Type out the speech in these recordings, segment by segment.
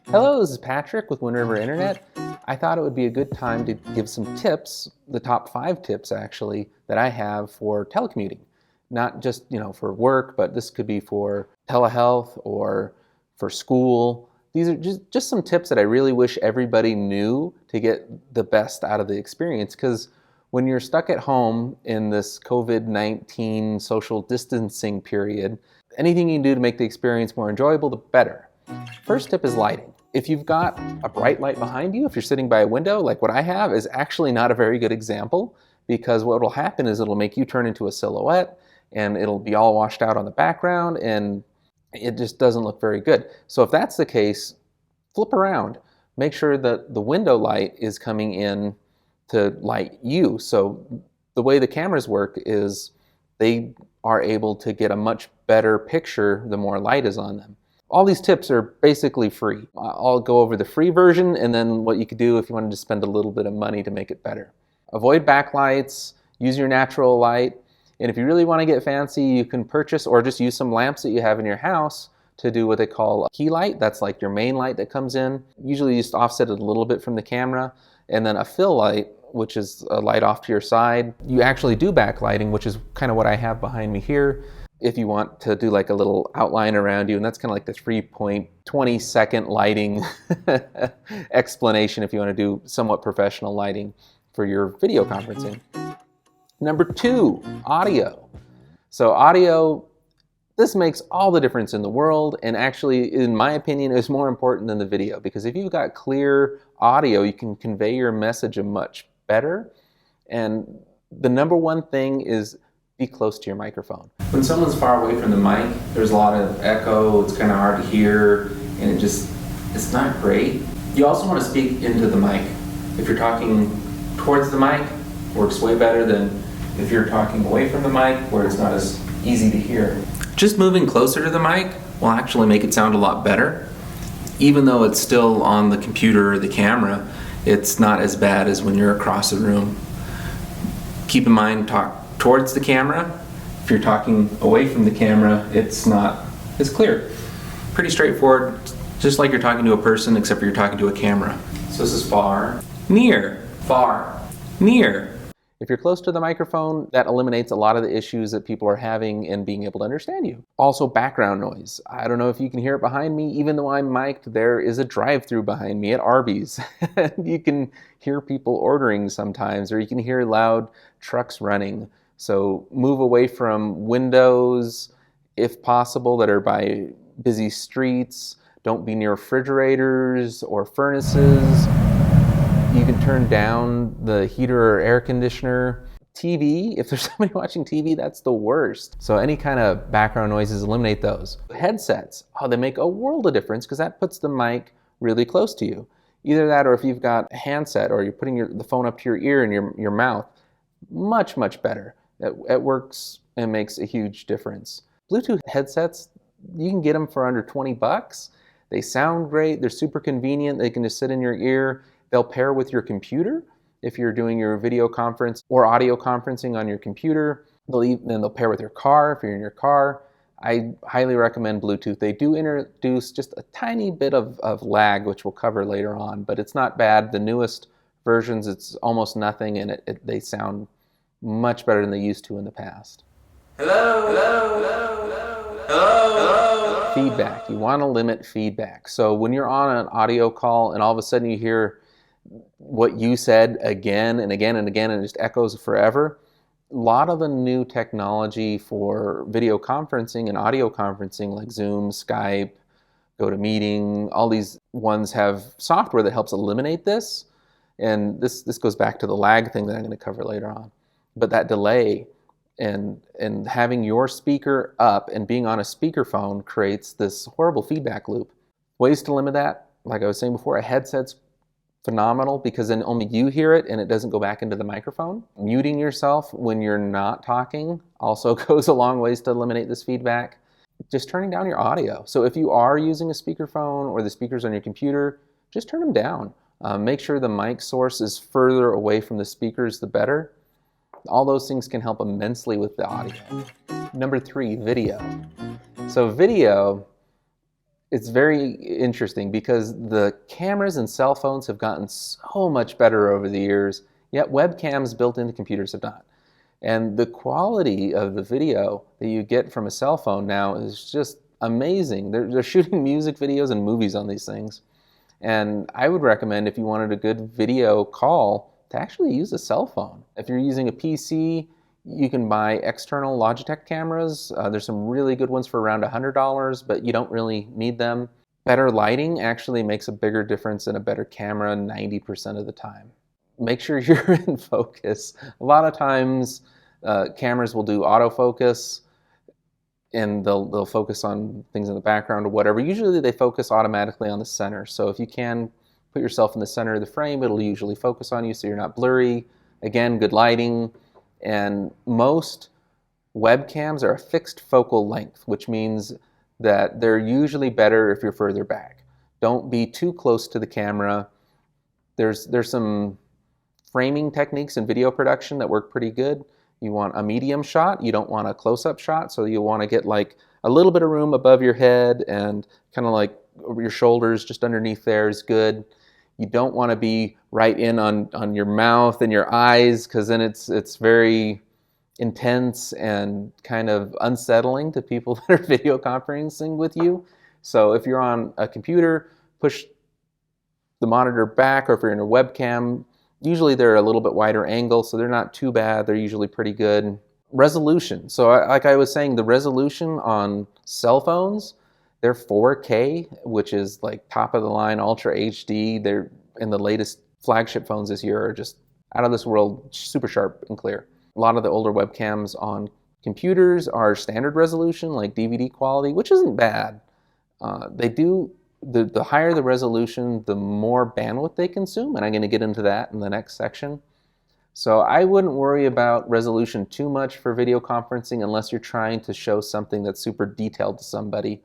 Hello, this is Patrick with Wind River Internet. I thought it would be a good time to give some tips, the top 5 tips actually, that I have for telecommuting. Not just, for work, but this could be for telehealth or for school. These are just some tips that I really wish everybody knew to get the best out of the experience, because when you're stuck at home in this COVID-19 social distancing period, anything you can do to make the experience more enjoyable, the better. First tip is lighting. If you've got a bright light behind you, if you're sitting by a window, like what I have, is actually not a very good example, because what will happen is it'll make you turn into a silhouette and it'll be all washed out on the background and it just doesn't look very good. So if that's the case, flip around. Make sure that the window light is coming in to light you. So the way the cameras work is they are able to get a much better picture the more light is on them. All these tips are basically free. I'll go over the free version and then what you could do if you wanted to spend a little bit of money to make it better. Avoid backlights, use your natural light, and if you really want to get fancy, you can purchase or just use some lamps that you have in your house to do what they call a key light. That's like your main light that comes in. Usually you just offset it a little bit from the camera, and then a fill light, which is a light off to your side. You actually do backlighting, which is kind of what I have behind me here, if you want to do like a little outline around you, and that's kind of like the 3.20 second lighting explanation if you want to do somewhat professional lighting for your video conferencing. Number 2, audio. So audio, this makes all the difference in the world, and actually, in my opinion, is more important than the video, because if you've got clear audio, you can convey your message much better. And the number one thing is be close to your microphone. When someone's far away from the mic, there's a lot of echo, it's kind of hard to hear, and it's not great. You also want to speak into the mic. If you're talking towards the mic, works way better than if you're talking away from the mic, where it's not as easy to hear. Just moving closer to the mic will actually make it sound a lot better. Even though it's still on the computer or the camera, it's not as bad as when you're across the room. Keep in mind, talk towards the camera. If you're talking away from the camera, it's not as clear. Pretty straightforward, just like you're talking to a person, except for you're talking to a camera. So this is far, near, far, near. If you're close to the microphone, that eliminates a lot of the issues that people are having in being able to understand you. Also, background noise. I don't know if you can hear it behind me. Even though I'm mic'd, there is a drive-through behind me at Arby's. You can hear people ordering sometimes, or you can hear loud trucks running. So move away from windows, if possible, that are by busy streets. Don't be near refrigerators or furnaces. You can turn down the heater or air conditioner. TV, if there's somebody watching TV, that's the worst. So any kind of background noises, eliminate those. Headsets, they make a world of difference, because that puts the mic really close to you. Either that, or if you've got a handset or you're putting the phone up to your ear and your mouth, much, much better. It works and makes a huge difference. Bluetooth headsets, you can get them for under $20. They sound great, they're super convenient, they can just sit in your ear. They'll pair with your computer if you're doing your video conference or audio conferencing on your computer. Then they'll pair with your car if you're in your car. I highly recommend Bluetooth. They do introduce just a tiny bit of lag, which we'll cover later on, but it's not bad. The newest versions, it's almost nothing, and they sound much better than they used to in the past. Hello, hello, hello, hello, hello. Feedback. You want to limit feedback. So when you're on an audio call and all of a sudden you hear what you said again and again and again and it just echoes forever, a lot of the new technology for video conferencing and audio conferencing like Zoom, Skype, GoToMeeting, all these ones have software that helps eliminate this. And this goes back to the lag thing that I'm going to cover later on. But that delay and having your speaker up and being on a speakerphone creates this horrible feedback loop. Ways to limit that, like I was saying before, a headset's phenomenal, because then only you hear it and it doesn't go back into the microphone. Muting yourself when you're not talking also goes a long ways to eliminate this feedback. Just turning down your audio. So if you are using a speakerphone or the speakers on your computer, just turn them down. Make sure the mic source is further away from the speakers, the better. All those things can help immensely with the audio. Number 3, video. So video, It's very interesting because the cameras and cell phones have gotten so much better over the years, yet webcams built into computers have not. And the quality of the video that you get from a cell phone now is just amazing. They're shooting music videos and movies on these things. And I would recommend, if you wanted a good video call, to actually use a cell phone. If you're using a PC, you can buy external Logitech cameras. There's some really good ones for around $100, but you don't really need them. Better lighting actually makes a bigger difference in a better camera 90% of the time. Make sure you're in focus. A lot of times cameras will do autofocus, and they'll focus on things in the background or whatever. Usually they focus automatically on the center. So if you can put yourself in the center of the frame, it'll usually focus on you so you're not blurry. Again, good lighting. And most webcams are a fixed focal length, which means that they're usually better if you're further back. Don't be too close to the camera. There's some framing techniques in video production that work pretty good. You want a medium shot, you don't want a close-up shot, so you want to get like a little bit of room above your head and kind of like over your shoulders, just underneath there is good. You don't want to be right in on your mouth and your eyes, because then it's very intense and kind of unsettling to people that are video conferencing with you. So if you're on a computer, push the monitor back, or if you're in a webcam, usually they're a little bit wider angle, so they're not too bad. They're usually pretty good. Resolution. So like I was saying, the resolution on cell phones, they're 4K, which is like top of the line, Ultra HD. They're in the latest flagship phones this year are just out of this world, super sharp and clear. A lot of the older webcams on computers are standard resolution, like DVD quality, which isn't bad. The higher the resolution, the more bandwidth they consume, and I'm going to get into that in the next section. So I wouldn't worry about resolution too much for video conferencing unless you're trying to show something that's super detailed to somebody.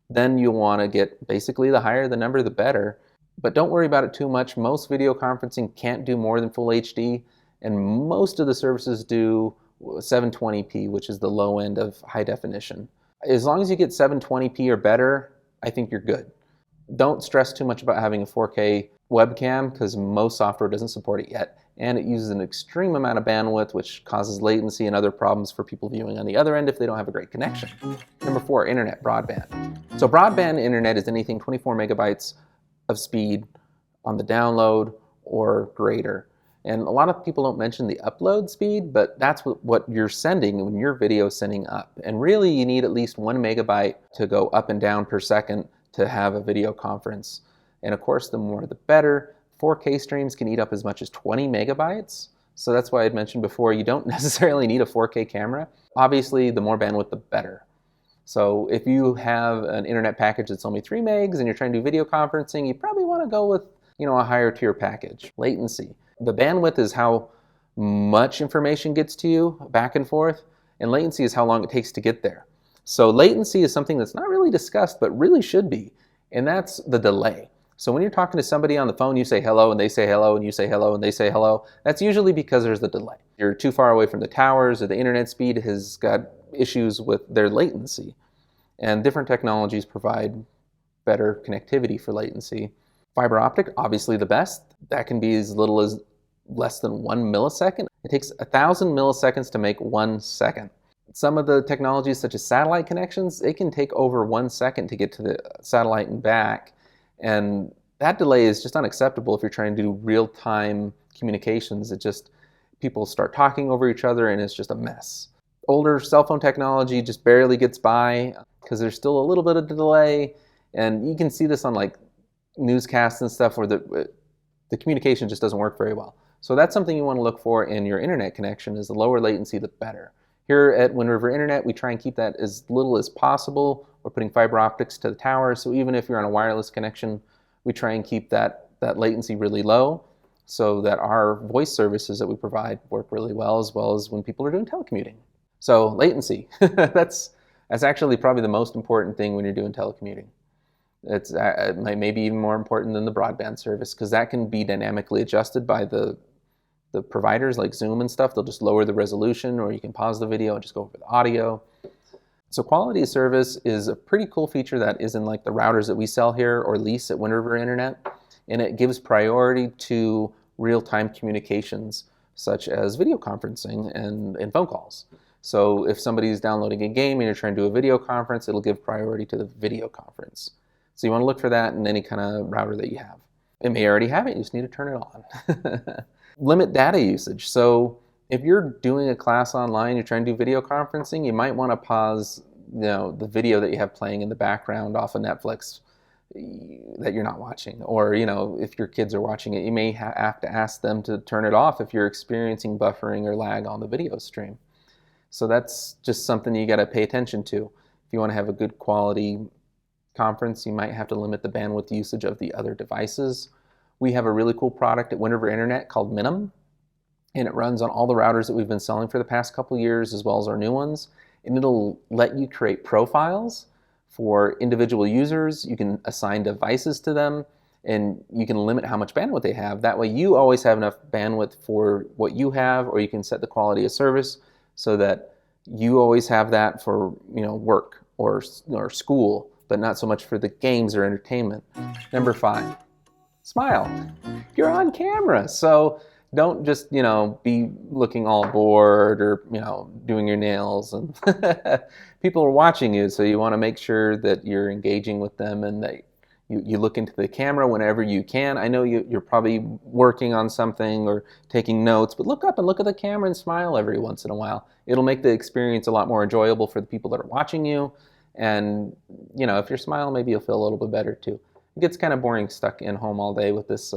Then you'll want to get basically the higher the number, the better. But don't worry about it too much. Most video conferencing can't do more than full HD, and most of the services do 720p, which is the low end of high definition. As long as you get 720p or better, I think you're good. Don't stress too much about having a 4K webcam, because most software doesn't support it yet, and it uses an extreme amount of bandwidth, which causes latency and other problems for people viewing on the other end if they don't have a great connection. Number 4, internet, broadband. So broadband internet is anything 24 megabytes of speed on the download or greater. And a lot of people don't mention the upload speed, but that's what you're sending when your video is sending up. And really you need at least 1 megabyte to go up and down per second to have a video conference. And of course, the more the better. 4K streams can eat up as much as 20 megabytes. So that's why I'd mentioned before, you don't necessarily need a 4K camera. Obviously, the more bandwidth, the better. So if you have an internet package that's only 3 megs and you're trying to do video conferencing, you probably want to go with, a higher tier package. Latency. The bandwidth is how much information gets to you back and forth, and latency is how long it takes to get there. So latency is something that's not really discussed, but really should be, and that's the delay. So when you're talking to somebody on the phone, you say hello, and they say hello, and you say hello, and they say hello. That's usually because there's a delay. You're too far away from the towers, or the internet speed has got issues with their latency. And different technologies provide better connectivity for latency. Fiber optic, obviously the best. That can be as little as less than 1 millisecond. It takes 1,000 milliseconds to make 1 second. Some of the technologies, such as satellite connections, it can take over 1 second to get to the satellite and back. And that delay is just unacceptable if you're trying to do real-time communications. People start talking over each other, and it's just a mess. Older cell phone technology just barely gets by because there's still a little bit of delay. And you can see this on like newscasts and stuff where the communication just doesn't work very well. So that's something you want to look for in your internet connection, is the lower latency, the better. Here at Wind River Internet, we try and keep that as little as possible. We're putting fiber optics to the tower, so even if you're on a wireless connection, we try and keep that latency really low so that our voice services that we provide work really well as when people are doing telecommuting. So latency, that's actually probably the most important thing when you're doing telecommuting. It's maybe even more important than the broadband service, because that can be dynamically adjusted by the providers like Zoom and stuff. They'll just lower the resolution, or you can pause the video and just go over the audio. So quality of service is a pretty cool feature that is in like the routers that we sell here or lease at Wind River Internet, and it gives priority to real-time communications such as video conferencing and phone calls. So if somebody's downloading a game and you're trying to do a video conference, it'll give priority to the video conference. So you want to look for that in any kind of router that you have. It may already have it, you just need to turn it on. Limit data usage. So if you're doing a class online, you're trying to do video conferencing, you might want to pause, the video that you have playing in the background off of Netflix that you're not watching. Or, if your kids are watching it, you may have to ask them to turn it off if you're experiencing buffering or lag on the video stream. So that's just something you got to pay attention to. If you want to have a good quality conference, you might have to limit the bandwidth usage of the other devices. We have a really cool product at Wind River Internet called Minim, and it runs on all the routers that we've been selling for the past couple years, as well as our new ones. And it'll let you create profiles for individual users. You can assign devices to them, and you can limit how much bandwidth they have. That way you always have enough bandwidth for what you have, or you can set the quality of service so that you always have that for work or school, but not so much for the games or entertainment. Number 5, smile. You're on camera, so don't just be looking all bored or doing your nails, and people are watching you, so you want to make sure that you're engaging with them and that you look into the camera whenever you can. I know you're probably working on something or taking notes, but look up and look at the camera and smile every once in a while. It'll make the experience a lot more enjoyable for the people that are watching you, and if you're smiling, maybe you'll feel a little bit better too. It gets kind of boring stuck in home all day with this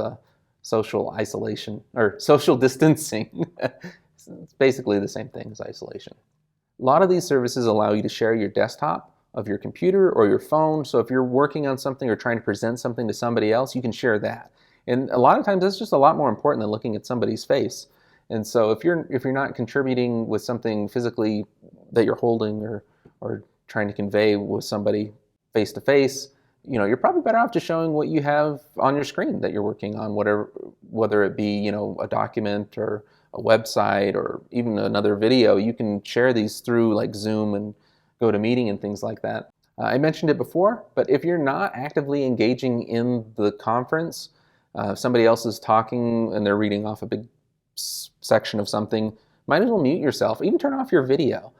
social isolation or social distancing. It's basically the same thing as isolation. A lot of these services allow you to share your desktop of your computer or your phone. So if you're working on something or trying to present something to somebody else, you can share that. And a lot of times that's just a lot more important than looking at somebody's face. And so if you're not contributing with something physically that you're holding or trying to convey with somebody face to face, you're probably better off just showing what you have on your screen that you're working on, whether it be, a document or a website or even another video. You can share these through like Zoom and GoToMeeting and things like that. I mentioned it before, but if you're not actively engaging in the conference, somebody else is talking and they're reading off a big section of something, might as well mute yourself, even turn off your video.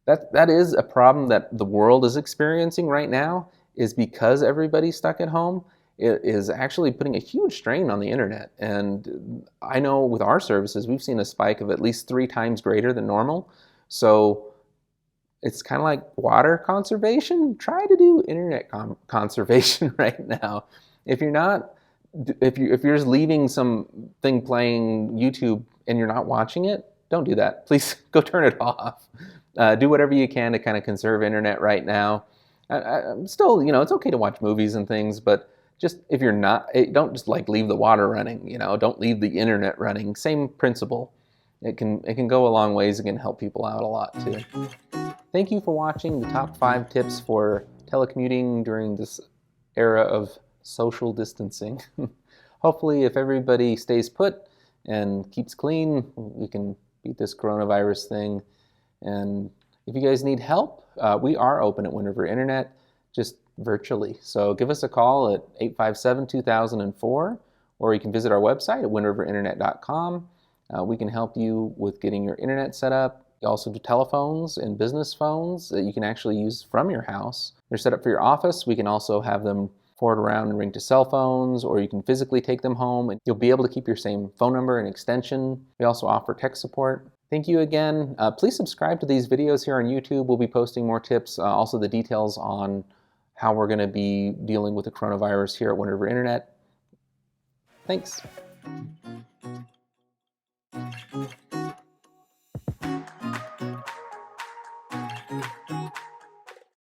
That is a problem that the world is experiencing right now, is because everybody's stuck at home. It is actually putting a huge strain on the internet. And I know with our services, we've seen a spike of at least 3 times greater than normal. So it's kind of like water conservation. Try to do internet conservation right now. If you're just leaving something playing YouTube and you're not watching it, don't do that. Please go turn it off. Do whatever you can to kind of conserve internet right now. Still, it's okay to watch movies and things, but just if you're not, don't just like leave the water running, don't leave the internet running. Same principle. It can go a long ways. It can help people out a lot too. Thank you for watching the top 5 tips for telecommuting during this era of social distancing. Hopefully, if everybody stays put and keeps clean, we can beat this coronavirus thing. And if you guys need help, we are open at Wind River Internet, just virtually. So give us a call at 857-2004, or you can visit our website at windriverinternet.com. We can help you with getting your internet set up. We also do telephones and business phones that you can actually use from your house. They're set up for your office. We can also have them forward around and ring to cell phones, or you can physically take them home and you'll be able to keep your same phone number and extension. We also offer tech support. Thank you again. Please subscribe to these videos here on YouTube. We'll be posting more tips, also the details on how we're going to be dealing with the coronavirus here at Wind River Internet. Thanks.